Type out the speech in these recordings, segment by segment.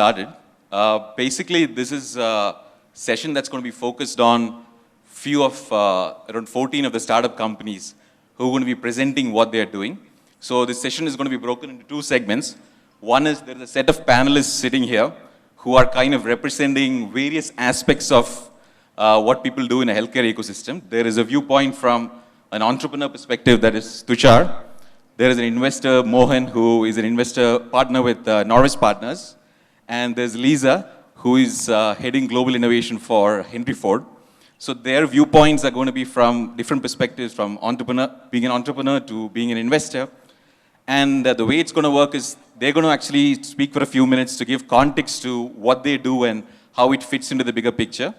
started. Basically, this is a session that's going to be focused on few of around 14 of the startup companies who are going to be presenting what they're doing. So this session is going to be broken into two segments. One is there's a set of panelists sitting here who are kind of representing various aspects of what people do in a healthcare ecosystem. There is a viewpoint from an entrepreneur perspective, that is Tushar. There is an investor, Mohan, who is an investor partner with Norris Partners. And there's Lisa, who is heading global innovation for Henry Ford. So their viewpoints are going to be from different perspectives, from being an entrepreneur to being an investor. And the way it's going to work is they're going to actually speak for a few minutes to give context to what they do and how it fits into the bigger picture.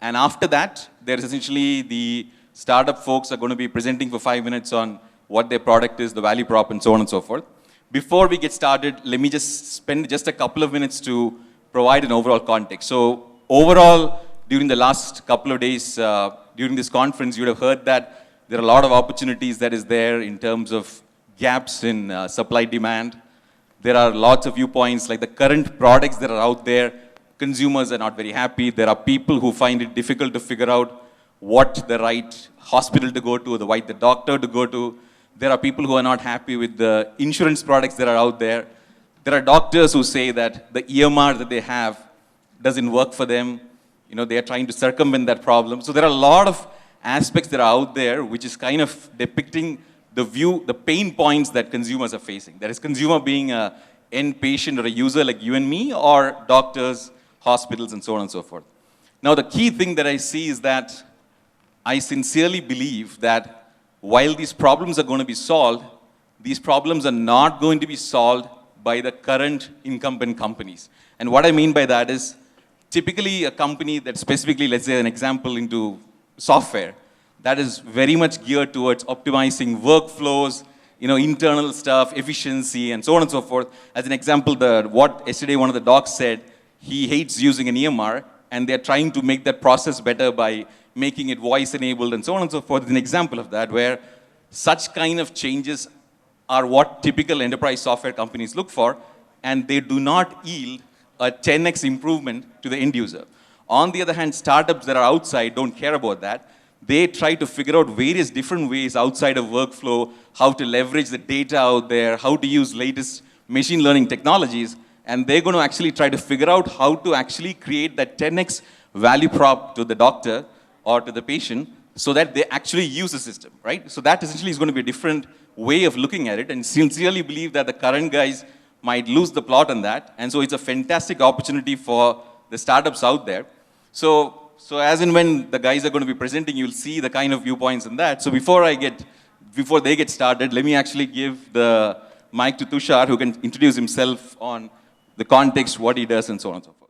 And after that, there's essentially the startup folks are going to be presenting for 5 minutes on what their product is, the value prop, and so on and so forth. Before we get started, let me just spend just a couple of minutes to provide an overall context. So overall, during the last couple of days, during this conference, you would have heard that there are a lot of opportunities that is there in terms of gaps in supply demand. There are lots of viewpoints like the current products that are out there. Consumers are not very happy. There are people who find it difficult to figure out what the right hospital to go to, the right doctor to go to. There are people who are not happy with the insurance products that are out there. There are doctors who say that the EMR that they have doesn't work for them. You know, they are trying to circumvent that problem. So there are a lot of aspects that are out there which is kind of depicting the pain points that consumers are facing. That is, consumer being an end patient or a user like you and me, or doctors, hospitals, and so on and so forth. Now, the key thing that I see is that I sincerely believe that while these problems are going to be solved, these problems are not going to be solved by the current incumbent companies. And what I mean by that is, typically a company that specifically, let's say an example into software, that is very much geared towards optimizing workflows, internal stuff, efficiency, and so on and so forth. As an example, what yesterday one of the docs said, he hates using an EMR, and they're trying to make that process better by making it voice-enabled, and so on and so forth. Is an example of that, where such kind of changes are what typical enterprise software companies look for, and they do not yield a 10x improvement to the end user. On the other hand, startups that are outside don't care about that. They try to figure out various different ways outside of workflow, how to leverage the data out there, how to use latest machine learning technologies, and they're going to actually try to figure out how to actually create that 10x value prop to the doctor or to the patient so that they actually use the system, right? So that essentially is going to be a different way of looking at it, and sincerely believe that the current guys might lose the plot on that. And so it's a fantastic opportunity for the startups out there. So as and when the guys are going to be presenting, you'll see the kind of viewpoints in that. So before they get started, let me actually give the mic to Tushar, who can introduce himself on the context, what he does, and so on and so forth.